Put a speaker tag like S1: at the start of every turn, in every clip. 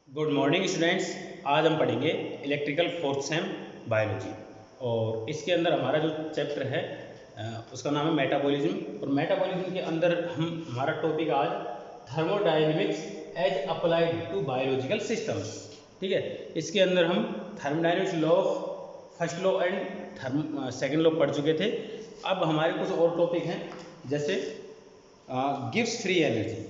S1: Good morning students. आज हम पढ़ेंगे इलेक्ट्रिकल फोर्थ सेम बायोलॉजी और इसके अंदर हमारा जो चैप्टर है उसका नाम है मेटाबॉलिज्म। और मेटाबॉलिज्म के अंदर हमारा टॉपिक आज thermodynamics as applied to biological systems. ठीक है, इसके अंदर हम thermodynamics law first law and second law पढ़ चुके थे। अब हमारे कुछ और टॉपिक हैं, जैसे गिब्स फ्री एनर्जी।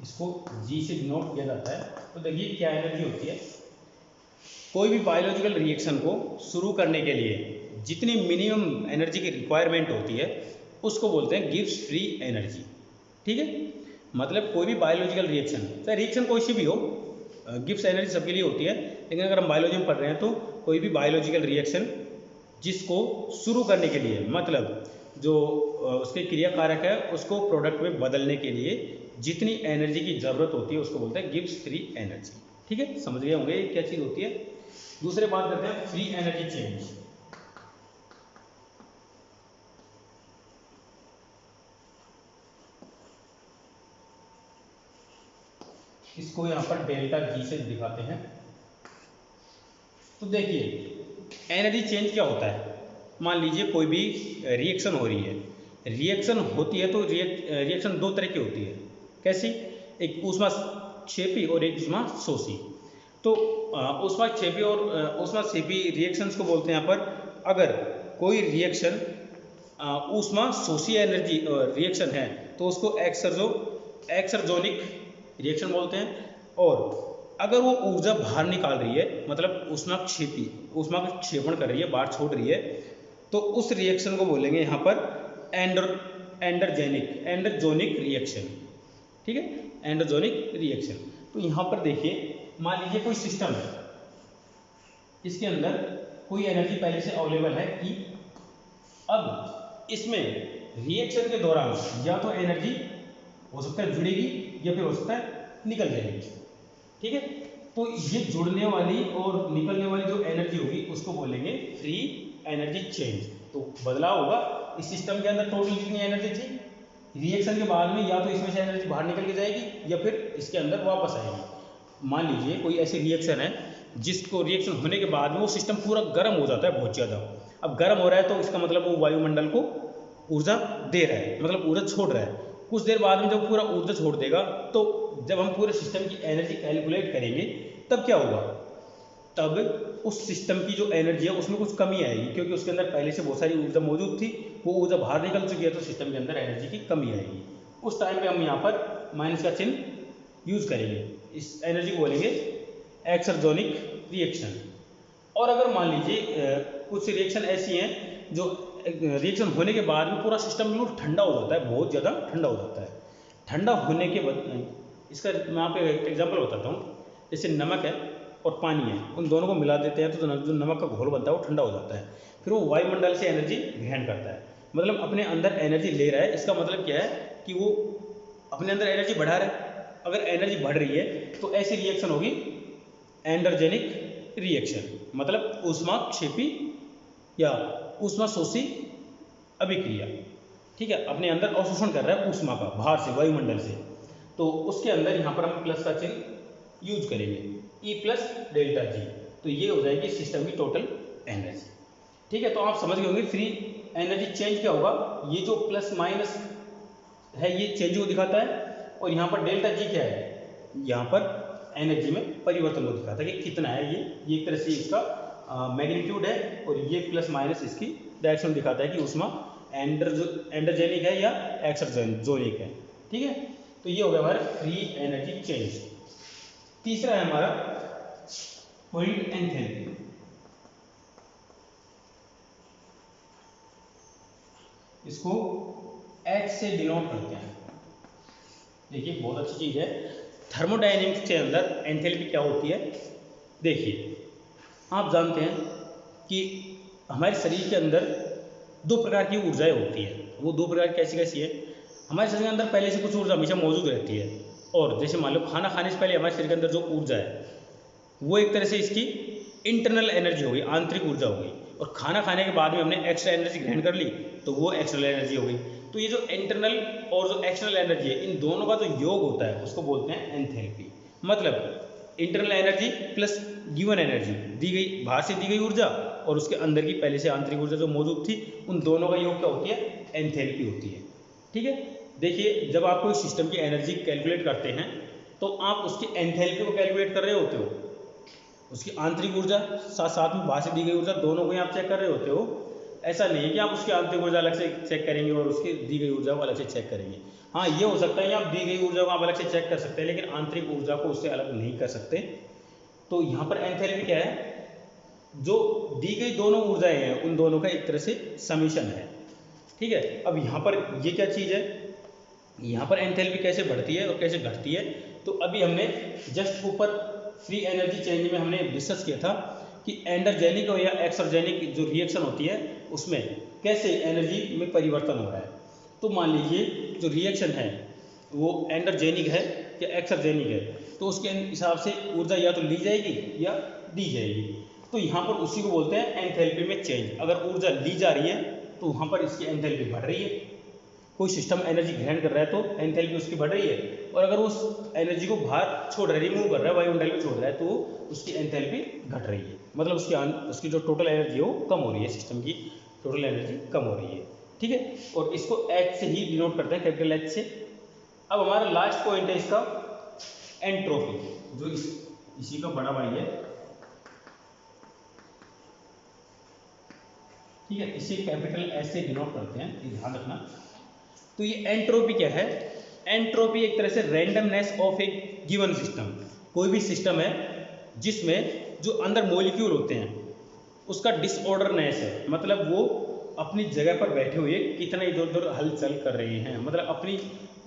S1: इसको जी से डिनोट किया जाता है। तो देखिए क्या एनर्जी होती है। कोई भी बायोलॉजिकल रिएक्शन को शुरू करने के लिए जितनी मिनिमम एनर्जी की रिक्वायरमेंट होती है उसको बोलते हैं गिब्स फ्री एनर्जी। ठीक है, मतलब कोई भी बायोलॉजिकल रिएक्शन, चाहे रिएक्शन कोई सी भी हो, गिब्स एनर्जी सबके लिए होती है। लेकिन अगर हम बायोलॉजी में पढ़ रहे हैं तो कोई भी बायोलॉजिकल रिएक्शन जिसको शुरू करने के लिए, मतलब जो उसके क्रिया कारक है उसको प्रोडक्ट में बदलने के लिए जितनी एनर्जी की ज़रूरत होती है उसको बोलते हैं गिब्स फ्री एनर्जी। ठीक है, समझ गए होंगे ये क्या चीज़ होती है। दूसरे बात करते हैं फ्री एनर्जी चेंज। इसको यहाँ पर डेल्टा जी से दिखाते हैं। तो देखिए एनर्जी चेंज क्या होता है। मान लीजिए कोई भी रिएक्शन हो रही है, रिएक्शन होती है तो रिएक्शन दो तरह की होती है। कैसी? एक ऊष्माक्षेपी और एक ऊष्माशोषी। तो ऊष्माक्षेपी और ऊष्माक्षेपी रिएक्शंस को बोलते हैं यहाँ पर। अगर कोई रिएक्शन ऊष्माशोषी एनर्जी रिएक्शन है तो उसको एक्सर्जोनिक रिएक्शन बोलते हैं। और अगर वो ऊर्जा बाहर निकाल रही है, मतलब ऊष्मा का क्षेपण कर रही है, बाहर छोड़ रही है, तो उस रिएक्शन को बोलेंगे यहाँ पर एंडरजोनिक रिएक्शन। ठीक है, एंडरजोनिक रिएक्शन। तो यहाँ पर देखिए, मान लीजिए कोई सिस्टम है, इसके अंदर कोई एनर्जी पहले से अवेलेबल है E। अब इसमें रिएक्शन के दौरान या तो एनर्जी हो सकता है जुड़ेगी या फिर हो सकता है निकल जाएगी। ठीक है, तो ये जुड़ने वाली और निकलने वाली जो एनर्जी होगी उसको बोलेंगे फ्री एनर्जी चेंज। तो बदलाव होगा इस सिस्टम के अंदर। टोटल कितनी एनर्जी थी, रिएक्शन के बाद में या तो इसमें से एनर्जी बाहर निकल के जाएगी या फिर इसके अंदर वापस आएगी। मान लीजिए कोई ऐसी रिएक्शन है जिसको रिएक्शन होने के बाद में वो सिस्टम पूरा गर्म हो जाता है बहुत ज़्यादा। अब गर्म हो रहा है तो इसका मतलब वो वायुमंडल को ऊर्जा दे रहा है, मतलब ऊर्जा छोड़ रहा है। कुछ देर बाद में जब पूरा ऊर्जा छोड़ देगा तो जब हम पूरे सिस्टम की एनर्जी कैलकुलेट करेंगे तब क्या होगा, तब उस सिस्टम की जो एनर्जी है उसमें कुछ कमी आएगी, क्योंकि उसके अंदर पहले से बहुत सारी ऊर्जा मौजूद थी, वो ऊर्जा बाहर निकल चुकी है तो सिस्टम के अंदर एनर्जी की कमी आएगी। उस टाइम पे हम यहाँ पर माइनस का चिन्ह यूज करेंगे। इस एनर्जी को बोलेंगे एक्सर्जोनिक रिएक्शन। और अगर मान लीजिए कुछ रिएक्शन ऐसी हैं जो रिएक्शन होने के बाद में पूरा सिस्टम बिल्कुल ठंडा हो जाता है, बहुत ज़्यादा ठंडा हो जाता है। ठंडा होने के बाद इसका मैं यहाँ पे एग्जांपल बताता हूँ। जैसे नमक है और पानी है, उन दोनों को मिला देते हैं तो जो नमक का घोल बनता है वो ठंडा हो जाता है। फिर वो वायुमंडल से एनर्जी ग्रहण करता है, मतलब अपने अंदर एनर्जी ले रहा है। इसका मतलब क्या है कि वो अपने अंदर एनर्जी बढ़ा रहा है। अगर एनर्जी बढ़ रही है तो ऐसी रिएक्शन होगी एंडरजेनिक रिएक्शन, मतलब ऊष्माक्षेपी या ऊष्माशोषी अभिक्रिया। ठीक है, अपने अंदर अवशोषण कर रहा है ऊष्मा का बाहर से, वायुमंडल से। तो उसके अंदर यहाँ पर हम प्लस का चिन्ह यूज करेंगे, E प्लस डेल्टा जी। तो ये हो जाएगी सिस्टम की टोटल एनर्जी। ठीक है, तो आप समझ गए होंगे फ्री एनर्जी चेंज क्या होगा। ये जो प्लस माइनस है ये चेंज को दिखाता है, और यहाँ पर डेल्टा जी क्या है, यहाँ पर एनर्जी में परिवर्तन को दिखाता है कि कितना है। ये एक तरह से इसका मैग्नीट्यूड है, और ये प्लस माइनस इसकी डायरेक्शन दिखाता है कि उसमें एंडरजेनिक है या एक्सर्जोनिक है। ठीक है, तो ये हो गया हमारा फ्री एनर्जी चेंज। तीसरा है हमारा पॉइंट एंथैल्पी। इसको H से डिनोट करते हैं। देखिए बहुत अच्छी चीज है। थर्मोडायनेमिक्स के अंदर एंथैल्पी क्या होती है। देखिए आप जानते हैं कि हमारे शरीर के अंदर दो प्रकार की ऊर्जाएं होती है। वो दो प्रकार कैसी कैसी है। हमारे शरीर के अंदर पहले से कुछ ऊर्जा हमेशा मौजूद रहती है, और जैसे मान लो खाना खाने से पहले हमारे शरीर के अंदर जो ऊर्जा है वो एक तरह से इसकी इंटरनल एनर्जी हो गई, आंतरिक ऊर्जा हो गई, और खाना खाने के बाद में हमने एक्स्ट्रा एनर्जी ग्रहण कर ली तो वो एक्सटर्नल एनर्जी हो गई। तो ये जो इंटरनल और जो एक्सटर्नल एनर्जी है, इन दोनों का जो योग होता है उसको बोलते हैं एंथैल्पी। मतलब internal energy plus given energy, दी गई बाहर से दी गई ऊर्जा और उसके अंदर की पहले से आंतरिक ऊर्जा जो मौजूद थी, उन दोनों का योग क्या होती है, एंथैल्पी होती है। ठीक है, देखिए जब आप कोई सिस्टम की एनर्जी कैलकुलेट करते हैं तो आप उसकी एंथैल्पी को कैलकुलेट कर रहे होते हो, उसकी आंतरिक ऊर्जा साथ साथ में बाहर से दी गई ऊर्जा, दोनों को ही आप चेक कर रहे होते हो। ऐसा नहीं है कि आप उसकी आंतरिक ऊर्जा अलग से चेक करेंगे और उसकी दी गई ऊर्जा को अलग से चेक करेंगे। हाँ, ये हो सकता है आप दी गई ऊर्जा को आप अलग से चेक कर सकते हैं, लेकिन आंतरिक ऊर्जा को उससे अलग नहीं कर सकते। तो यहाँ पर एंथैल्पी क्या है, जो दी गई दोनों ऊर्जाएं हैं उन दोनों का एक तरह से समीशन है। ठीक है, अब यहाँ पर ये क्या चीज़ है, यहाँ पर एंथैल्पी कैसे बढ़ती है और कैसे घटती है। तो अभी हमने जस्ट ऊपर फ्री एनर्जी चेंज में हमने डिस्कस किया था कि एंडरजेनिक या एक्सर्जेनिक जो रिएक्शन होती है उसमें कैसे एनर्जी में परिवर्तन हो रहा है। तो मान लीजिए जो रिएक्शन है वो एंडरजेनिक है या एक्सर्जेनिक है, तो उसके हिसाब से ऊर्जा या तो ली जाएगी या दी जाएगी। तो यहाँ पर उसी को बोलते हैं एंथैल्पी में चेंज। अगर ऊर्जा ली जा रही है तो वहाँ पर इसकी एंथैल्पी बढ़ रही है, कोई सिस्टम एनर्जी ग्रहण कर रहा है तो एंथैल्पी उसकी बढ़ रही है, और अगर उस एनर्जी को बाहर छोड़ रहा है, रिमूव कर रहा है, वायुमंडल में छोड़ रहा है, तो उसकी एंथैल्पी घट रही है। मतलब उसकी जो टोटल एनर्जी है वो कम हो रही है, सिस्टम की टोटल एनर्जी कम हो रही है। ठीक है, और इसको एच से ही डिनोट करते हैं, कैपिटल एच से। अब हमारा लास्ट पॉइंट है इसका एंट्रोपी, जो इसी का बड़ा भाई है। ठीक है, इसे कैपिटल एच से डिनोट करते हैं, ये ध्यान रखना। तो ये एंट्रोपी क्या है, एंट्रोपी एक तरह से randomness of A given system. कोई भी सिस्टम है जिसमें जो अंदर मॉलिक्यूल होते हैं उसका डिसऑर्डरनेस है, मतलब वो अपनी जगह पर बैठे हुए कितना इधर उधर हलचल कर रहे हैं, मतलब अपनी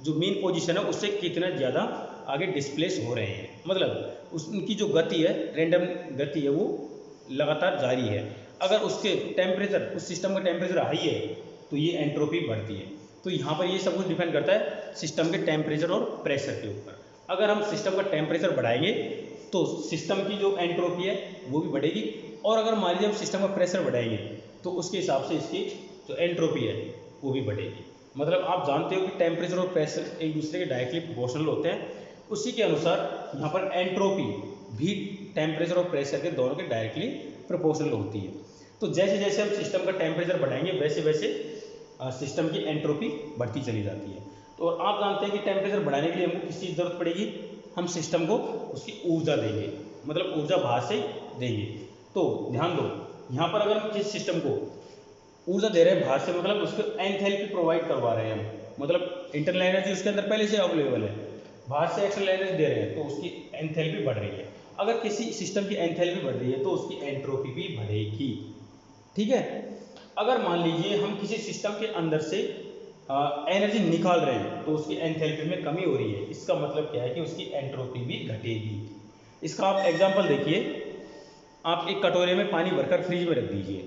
S1: जो मेन पोजीशन है उससे कितना ज़्यादा आगे डिस्प्लेस हो रहे हैं, मतलब उनकी जो गति है, रैंडम गति है, वो लगातार जारी है। अगर उसके टेम्परेचर, उस सिस्टम का टेम्परेचर हाई है तो ये एंट्रोपी बढ़ती है। तो यहाँ पर ये सब कुछ डिपेंड करता है सिस्टम के टेम्परेचर और प्रेशर के ऊपर। अगर हम सिस्टम का टेम्परेचर बढ़ाएंगे तो सिस्टम की जो एंट्रोपी है वो भी बढ़ेगी, और अगर मान लीजिए हम सिस्टम का प्रेशर बढ़ाएंगे तो उसके हिसाब से इसकी जो एंट्रोपी है वो भी बढ़ेगी। मतलब आप जानते हो कि टेम्परेचर और प्रेशर एक दूसरे के डायरेक्टली प्रोपोर्शनल होते हैं, उसी के अनुसार यहाँ पर एंट्रोपी भी टेम्परेचर और प्रेशर के दोनों के डायरेक्टली प्रोपोर्शनल होती है। तो जैसे जैसे हम सिस्टम का टेम्परेचर बढ़ाएंगे वैसे वैसे सिस्टम की एंट्रोपी बढ़ती चली जाती है। तो आप जानते हैं कि टेम्परेचर बढ़ाने के लिए हमको किस चीज़ की जरूरत पड़ेगी, हम सिस्टम को उसकी ऊर्जा देंगे, मतलब ऊर्जा बाहर से देंगे। तो ध्यान दो, यहाँ पर अगर हम किस सिस्टम को ऊर्जा दे रहे हैं बाहर से, मतलब उसको एंथैल्पी प्रोवाइड करवा रहे हैं हम, मतलब इंटरनल एनर्जी उसके अंदर पहले से अवेलेबल है, बाहर से एक्सटर्नल एनर्जी दे रहे हैं तो उसकी एंथैल्पी बढ़ रही है। अगर किसी सिस्टम की एंथैल्पी बढ़ रही है तो उसकी एंट्रोपी भी बढ़ेगी। ठीक है, अगर मान लीजिए हम किसी सिस्टम के अंदर से एनर्जी निकाल रहे हैं तो उसकी एंथैल्पी में कमी हो रही है, इसका मतलब क्या है कि उसकी एंट्रोपी भी घटेगी। इसका आप एग्जांपल देखिए, आप एक कटोरे में पानी भरकर फ्रिज में रख दीजिए,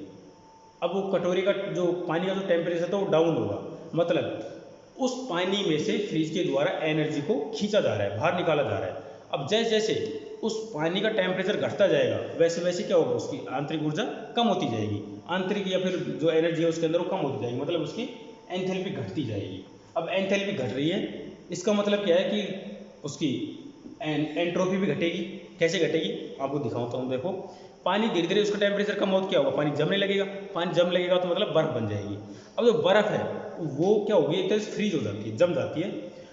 S1: अब वो कटोरे का जो पानी का जो टेम्परेचर था वो डाउन होगा, मतलब उस पानी में से फ्रिज के द्वारा एनर्जी को खींचा जा रहा है, बाहर निकाला जा रहा है। अब जैसे जैसे उस पानी का टेम्परेचर घटता जाएगा वैसे वैसे क्या होगा, उसकी आंतरिक ऊर्जा कम होती जाएगी, आंतरिक या फिर जो एनर्जी है उसके अंदर वो कम होती जाएगी, मतलब उसकी एंथैल्पी घटती जाएगी। अब एंथैल्पी घट रही है, इसका मतलब क्या है कि उसकी एंट्रोपी भी घटेगी। कैसे घटेगी आपको दिखाता हूँ। देखो, पानी धीरे धीरे उसका टेम्परेचर कम होता क्या होगा, पानी जमने लगेगा, पानी जम लगेगा तो मतलब बर्फ बन जाएगी। अब जो बर्फ है वो क्या होगी, एक तरह से फ्रीज हो जाती है, जम जाती है।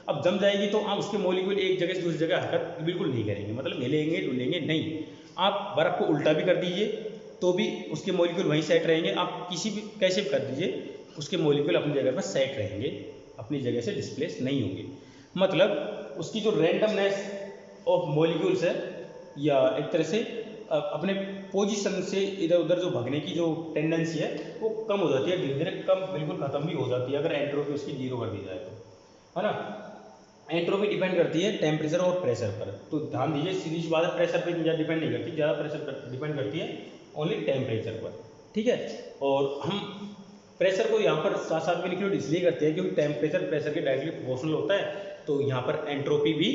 S1: अब जम जाएगी तो आप उसके मॉलिक्यूल एक जगह से दूसरी जगह हरकत बिल्कुल नहीं करेंगे, मतलब हिलेंगे डुलेंगे नहीं। आप बर्फ को उल्टा भी कर दीजिए तो भी उसके मॉलिक्यूल वहीं सेट रहेंगे, आप किसी भी कैसे भी कर दीजिए उसके मॉलिक्यूल अपनी जगह पर सेट रहेंगे, अपनी जगह से डिस्प्लेस नहीं होंगे। मतलब उसकी जो रैंडमनेस ऑफ मॉलिक्यूल्स है, या एक तरह से अपने पोजीशन से इधर उधर जो भागने की जो टेंडेंसी है वो कम हो जाती है, धीरे धीरे कम, बिल्कुल खत्म भी हो जाती है अगर एंट्रोपी उसकी जीरो कर दी जाए तो, है ना। एंट्रोपी डिपेंड करती है टेम्परेचर और प्रेशर पर। तो ध्यान दीजिए, सीधी सी बात है, प्रेशर पर ज़्यादा डिपेंड नहीं करती, ज़्यादा प्रेशर पर डिपेंड करती है ओनली टेम्परेचर पर। ठीक है, और हम प्रेशर को यहाँ पर साथ साथ में इंक्लूड इसलिए करते हैं क्योंकि टेम्परेचर प्रेशर के डायरेक्टली प्रोपोर्शनल होता है, तो यहाँ पर एंट्रोपी भी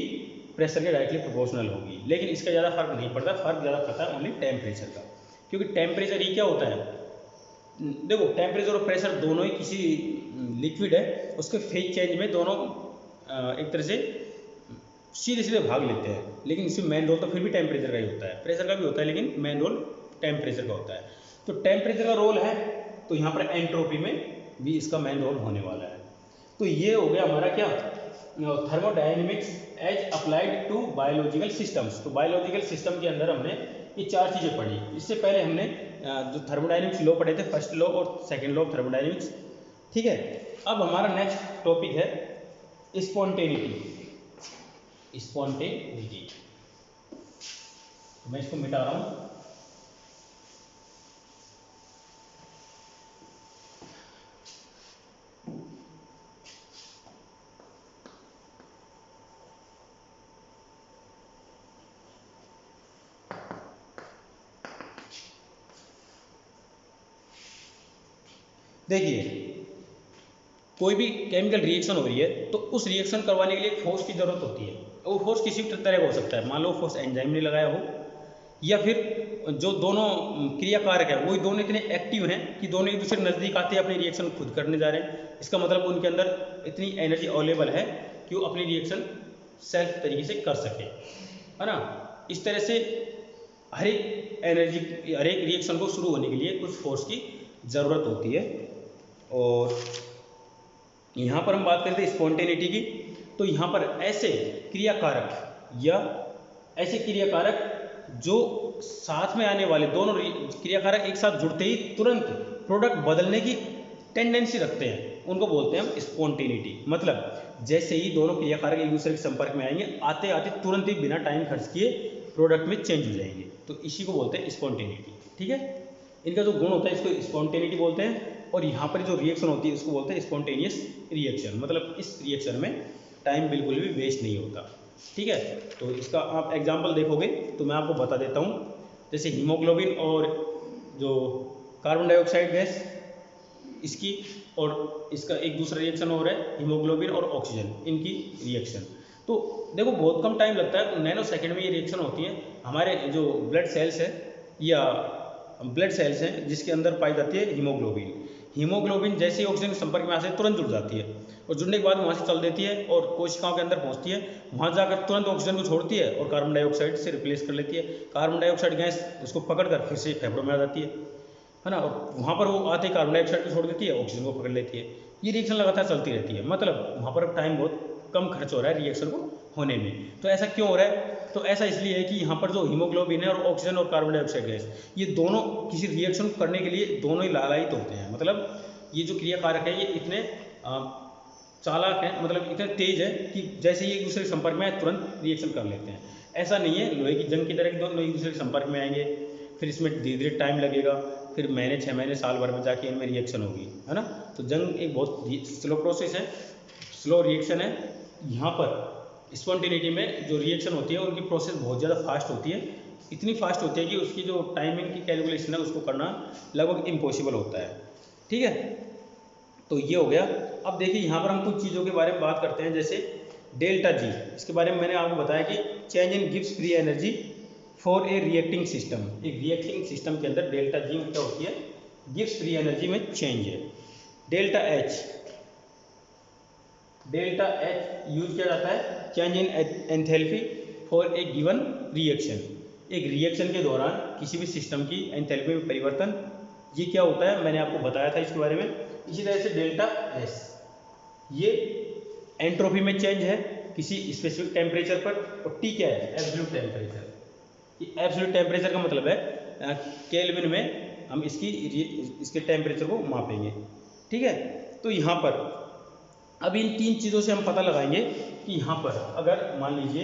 S1: प्रेशर के डायरेक्टली प्रोपोर्शनल होगी। लेकिन इसका ज़्यादा फर्क नहीं पड़ता, फर्क ज़्यादा पड़ता है ओनली टेम्परेचर का। क्योंकि टेम्परेचर ही क्या होता है, देखो टेम्परेचर और प्रेशर दोनों ही किसी लिक्विड है उसके फेज चेंज में दोनों एक तरह से सीधे सीधे भाग लेते हैं, लेकिन इसमें मेन रोल तो फिर भी टेम्परेचर का ही होता है, प्रेशर का भी होता है लेकिन मेन रोल टेम्परेचर का होता है। तो टेम्परेचर का रोल है तो यहाँ पर एंट्रोपी में भी इसका मेन रोल होने वाला है। तो ये हो गया हमारा क्या, thermodynamics as applied to biological systems. तो बायोलॉजिकल सिस्टम के अंदर हमने ये चार चीज़ें पढ़ी। इससे पहले हमने जो थर्मोडायनेमिक्स लॉ पढ़े थे, फर्स्ट लॉ और सेकंड लॉ ऑफ थर्मोडायनेमिक्स, ठीक है। अब हमारा नेक्स्ट टॉपिक है स्पॉन्टेनिटी। स्पॉन्टेनिटी मैं इसको मिटा रहा हूँ। देखिए कोई भी केमिकल रिएक्शन हो रही है तो उस रिएक्शन करवाने के लिए फोर्स की जरूरत होती है। वो फोर्स किसी भी तरह का हो सकता है, मान लो फोर्स एंजाइम ने लगाया हो, या फिर जो दोनों क्रियाकारक है वही दोनों इतने एक्टिव हैं कि दोनों एक दूसरे नज़दीक आते हैं, अपनी रिएक्शन खुद करने जा रहे हैं। इसका मतलब उनके अंदर इतनी एनर्जी अवेलेबल है कि वो अपनी रिएक्शन सेल्फ तरीके से कर सके, है ना। इस तरह से हर एक रिएक्शन को शुरू होने के लिए कुछ फोर्स की ज़रूरत होती है। और यहाँ पर हम बात करते हैं स्पॉन्टेनिटी की, तो यहाँ पर ऐसे क्रियाकारक या ऐसे क्रियाकारक जो साथ में आने वाले दोनों क्रियाकारक एक साथ जुड़ते ही तुरंत प्रोडक्ट बदलने की टेंडेंसी रखते हैं, उनको बोलते हैं हम स्पॉन्टेनिटी। मतलब जैसे ही दोनों क्रियाकारक एक दूसरे के संपर्क में आएंगे, आते आते तुरंत ही बिना टाइम खर्च किए प्रोडक्ट में चेंज हो जाएंगे, तो इसी को बोलते हैं स्पॉन्टेनिटी, ठीक है। इनका जो गुण होता है इसको स्पॉन्टेनिटी बोलते हैं। और यहाँ पर जो रिएक्शन होती है उसको बोलते हैं स्पॉन्टेनियस रिएक्शन। मतलब इस रिएक्शन में टाइम बिल्कुल भी वेस्ट नहीं होता, ठीक है। तो इसका आप एग्जांपल देखोगे तो मैं आपको बता देता हूँ। जैसे हीमोग्लोबिन और जो कार्बन डाइऑक्साइड गैस, इसकी और इसका एक दूसरा रिएक्शन हो रहा है हीमोग्लोबिन और ऑक्सीजन, इनकी रिएक्शन। तो देखो बहुत कम टाइम लगता है, नैनो सेकेंड में ये रिएक्शन होती है। हमारे जो ब्लड सेल्स है या ब्लड सेल्स हैं जिसके अंदर पाई जाती है हीमोग्लोबिन जैसे ही ऑक्सीजन के संपर्क में आते हैं तुरंत जुड़ जाती है, और जुड़ने के बाद वहाँ से चल देती है और कोशिकाओं के अंदर पहुँचती है। वहाँ जाकर तुरंत ऑक्सीजन को छोड़ती है और कार्बन डाइऑक्साइड से रिप्लेस कर लेती है। कार्बन डाइऑक्साइड गैस उसको पकड़कर फिर से फेफड़ों में आ जाती है ना। और वहाँ पर वो आते ही कार्बन डाइऑक्साइड को छोड़ देती है, ऑक्सीजन को पकड़ लेती है। ये रिएक्शन लगातार चलती रहती है। मतलब वहाँ पर टाइम बहुत कम खर्च हो रहा है रिएक्शन को होने में। तो ऐसा क्यों हो रहा है? तो ऐसा इसलिए है कि यहाँ पर जो हीमोग्लोबिन है और ऑक्सीजन और कार्बन डाइऑक्साइड गैस, ये दोनों किसी रिएक्शन करने के लिए दोनों ही लालायित होते हैं। मतलब ये जो क्रियाकारक है ये इतने चालाक हैं, मतलब इतने तेज है कि जैसे ही एक दूसरे के संपर्क में आए तुरंत रिएक्शन कर लेते हैं। ऐसा नहीं है लोहे की जंग की तरह कि दोनों एक दूसरे के संपर्क में आएंगे, फिर इसमें धीरे धीरे टाइम लगेगा, फिर महीने 6 महीने साल भर में जाके इनमें रिएक्शन होगी, है ना। तो जंग एक बहुत स्लो प्रोसेस है, स्लो रिएक्शन है। यहाँ पर स्पॉन्टेनिटी में जो रिएक्शन होती है उनकी प्रोसेस बहुत ज़्यादा फास्ट होती है, इतनी फास्ट होती है कि उसकी जो टाइमिंग की कैलकुलेशन है उसको करना लगभग इम्पॉसिबल होता है, ठीक है। तो ये हो गया। अब देखिए यहाँ पर हम कुछ चीज़ों के बारे में बात करते हैं, जैसे डेल्टा जी। इसके बारे में मैंने आपको बताया कि change in gives free energy for a reacting system. एक रिएक्टिंग सिस्टम के अंदर डेल्टा जी क्या होती है, गिव्स फ्री एनर्जी में चेंज है। डेल्टा एच यूज किया जाता है change in enthalpy for a given reaction. एक रिएक्शन के दौरान किसी भी सिस्टम की एंथैल्पी में परिवर्तन, ये क्या होता है मैंने आपको बताया था इसके बारे में। इसी तरह से डेल्टा एस, ये एंट्रोपी में चेंज है किसी स्पेसिफिक टेम्परेचर पर। और टी क्या है, एब्सोल्यूट टेम्परेचर। ये एब्सोल्यूट टेम्परेचर का मतलब है केल्विन में हम इसके टेम्परेचर को मापेंगे, ठीक है। तो यहाँ पर अब इन तीन चीज़ों से हम पता लगाएंगे कि यहाँ पर अगर मान लीजिए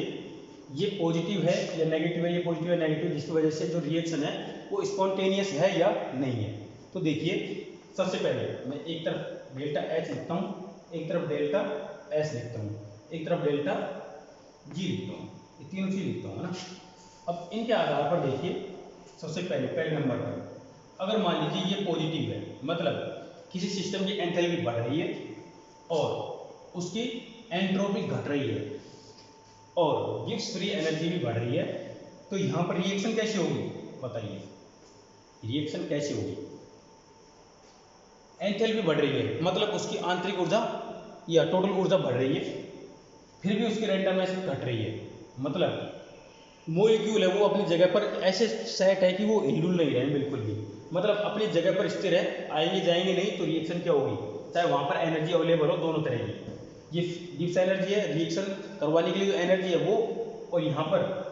S1: ये पॉजिटिव है या नेगेटिव है, ये पॉजिटिव है नेगेटिव, जिसकी वजह से जो रिएक्शन है वो स्पॉन्टेनियस है या नहीं है। तो देखिए सबसे पहले मैं एक तरफ डेल्टा एच लिखता हूँ, एक तरफ डेल्टा एस लिखता हूँ, एक तरफ डेल्टा जी लिखता हूँ, ये तीनों चीज़ लिखता हूँ ना। अब इनके आधार पर देखिए सबसे पहले नंबर पर अगर मान लीजिए ये पॉजिटिव है, मतलब किसी सिस्टम की एंथैल्पी बढ़ रही है और उसकी एंट्रोपी घट रही है और गिव्स फ्री एनर्जी भी बढ़ रही है, तो यहाँ पर रिएक्शन कैसे होगी बताइए। रिएक्शन कैसे होगी, एंथैल्पी बढ़ रही है, मतलब उसकी आंतरिक ऊर्जा या टोटल ऊर्जा बढ़ रही है, फिर भी उसकी रैंडमनेस घट रही है, मतलब मोलिक्यूल है वो अपनी जगह पर ऐसे सेट है कि वो हिलडुल नहीं रहे बिल्कुल भी, मतलब अपनी जगह पर स्थिर है, आएंगे जाएंगे नहीं, तो रिएक्शन क्या होगी, चाहे वहाँ पर एनर्जी अवेलेबल हो दोनों तरह की, ये गिब्स एनर्जी है रिएक्शन करवाने के लिए जो एनर्जी है वो, और यहाँ पर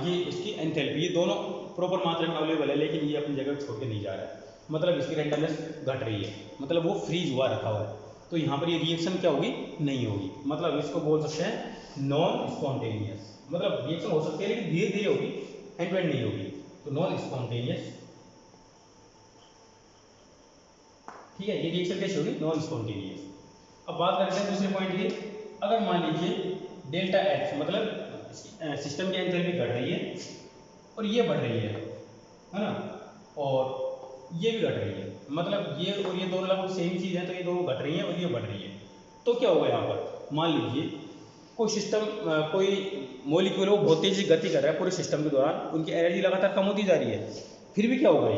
S1: ये इसकी एंथैल्पी, ये दोनों प्रॉपर मात्रा में अवेलेबल है, लेकिन ये अपनी जगह छोड़ के नहीं जा रहा है, मतलब इसकी रैंडमनेस घट रही है, मतलब वो फ्रीज हुआ रखा हुआ है, तो यहाँ पर ये रिएक्शन क्या होगी, नहीं होगी, मतलब इसको बोल सकते हैं नॉन स्पॉन्टेनियस, मतलब रिएक्शन हो सकती है लेकिन धीरे धीरे होगी, एंड टू एंड नहीं होगी, तो नॉन स्पॉन्टेनियस, ठीक है, ये रिएक्शन कैसे होगी, नॉन स्पॉन्टेनियस। अब बात करते हैं दूसरे पॉइंट की, अगर मान लीजिए डेल्टा एच, मतलब सिस्टम की एंथैल्पी घट रही है और ये बढ़ रही है ना, और ये भी घट रही है, मतलब ये और ये दोनों लगभग सेम चीज़ है, तो ये दोनों घट रही है और ये बढ़ रही है, तो क्या होगा यहाँ पर, मान लीजिए कोई सिस्टम, कोई मॉलिक्यूल वो बहुत तेजी से गति कर रहा है पूरे सिस्टम के दौरान, उनकी एनर्जी लगातार कम होती जा रही है, फिर भी क्या होगा,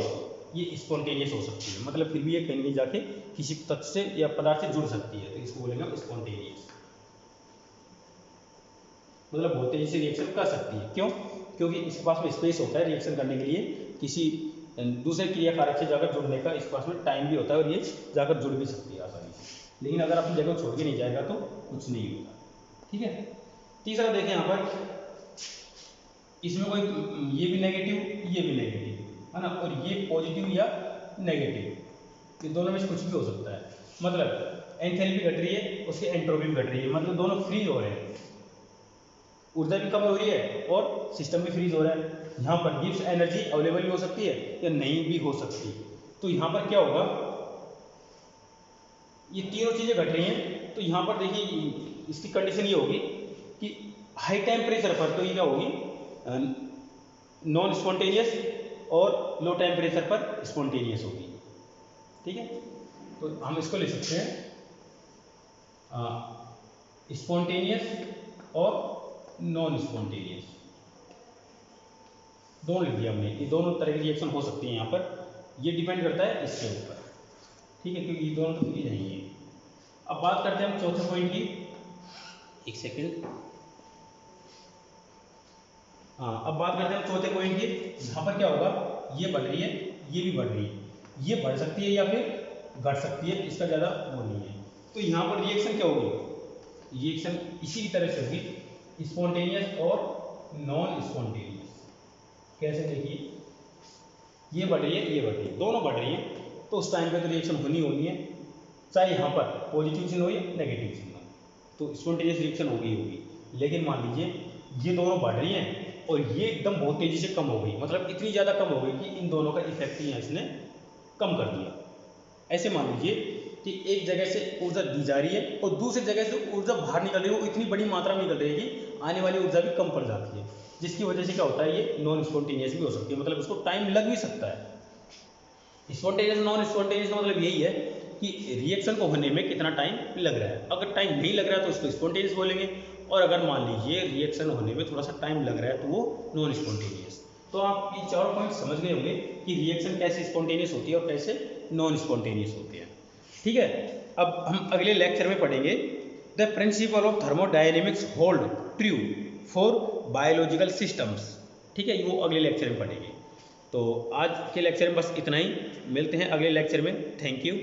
S1: ये स्पॉन्टेनियस हो सकती है, मतलब फिर भी ये कहीं जाके किसी तत्व से या पदार्थ से जुड़ सकती है, तो इसको बोलेंगे हम स्पॉन्टेनियस, मतलब बहुत तेजी से रिएक्शन कर सकती है, क्यों, क्योंकि इसके पास में स्पेस होता है रिएक्शन करने के लिए, किसी दूसरे क्रिया कारक से जाकर जुड़ने का इसके पास में टाइम भी होता है, और ये जाकर जुड़ भी सकती है आसानी से, लेकिन अगर अपनी जगह छोड़ के नहीं जाएगा तो कुछ नहीं होगा, ठीक है। तीसरा देखें यहाँ पर, इसमें कोई ये भी नेगेटिव, ये भी नेगेटिव है ना, और ये पॉजिटिव या नेगेटिव, ये दोनों में से कुछ भी हो सकता है, मतलब एंथैल्पी घट रही है, उसकी एंट्रोपी भी घट रही है, मतलब दोनों फ्रीज हो रहे हैं, ऊर्जा भी कम हो रही है और सिस्टम भी फ्रीज हो रहा है, यहाँ पर गिब्स एनर्जी अवेलेबल भी हो सकती है या नहीं भी हो सकती, तो यहाँ पर क्या होगा, ये तीनों चीज़ें घट रही हैं, तो यहाँ पर देखिए इसकी कंडीशन ये होगी कि हाई टेम्परेचर पर तो ये क्या होगी, नॉन स्पॉन्टेनियस, और लो टेम्परेचर पर स्पॉन्टेनियस होगी, ठीक है, तो हम इसको ले सकते हैं स्पॉन्टेनियस और नॉन स्पॉन्टेनियस, दोनों लिख दिया हमने, ये दोनों तरह की रिएक्शन हो सकती है यहाँ पर, ये डिपेंड करता है इसके ऊपर, ठीक है, क्योंकि ये दोनों तो फ्रीज नहीं है। अब बात करते हैं हम चौथे पॉइंट की, एक सेकेंड, हाँ, अब बात करते हैं चौथे पॉइंट की, यहाँ पर क्या होगा, ये बढ़ रही है, ये भी बढ़ रही है, ये बढ़ सकती है या फिर घट सकती है, इसका ज़्यादा वो नहीं है, तो यहाँ पर रिएक्शन क्या होगी, रिएक्शन इसी तरह से होगी, स्पॉन्टेनियस और नॉन स्पॉन्टेनियस, कैसे देखिए, ये बढ़ रही है, ये बढ़ रही है, दोनों बढ़ रही है, तो उस टाइम पे तो रिएक्शन होनी है, चाहे यहाँ पर पॉजिटिव चिन्ह हो या नेगेटिव चिन्ह हो, तो स्पॉन्टेनियस रिएक्शन होगी, लेकिन मान लीजिए ये दोनों बढ़ रही हैं और ये एकदम बहुत तेजी से कम हो गई, मतलब इतनी ज़्यादा कम हो गई कि इन दोनों का इफेक्ट यहाँ इसने कम कर दिया, ऐसे मान लीजिए कि एक जगह से ऊर्जा दी जा रही है और दूसरी जगह से ऊर्जा बाहर निकल रही है, वो इतनी बड़ी मात्रा में निकल रही है कि आने वाली ऊर्जा भी कम पड़ जाती है, जिसकी वजह से क्या होता है, ये नॉन स्पॉन्टेनियस भी हो सकती है, मतलब इसको टाइम लग भी सकता है। स्पॉन्टेनियस नॉन स्पॉन्टेनियस का मतलब यही है कि रिएक्शन को होने में कितना टाइम लग रहा है, अगर टाइम नहीं लग रहा है तो उसको स्पॉन्टेनियस बोलेंगे, और अगर मान लीजिए रिएक्शन होने में थोड़ा सा टाइम लग रहा है तो वो नॉन स्पॉन्टेनियस। तो आप ये चारों पॉइंट समझ गए होंगे कि रिएक्शन कैसे स्पॉन्टेनियस होती है और कैसे नॉन स्पॉन्टेनियस होती है, ठीक है। अब हम अगले लेक्चर में पढ़ेंगे the principle of thermodynamics hold true for biological systems, ठीक है, वो अगले लेक्चर में पढ़ेंगे। तो आज के लेक्चर में बस इतना ही, मिलते हैं अगले लेक्चर में, थैंक यू।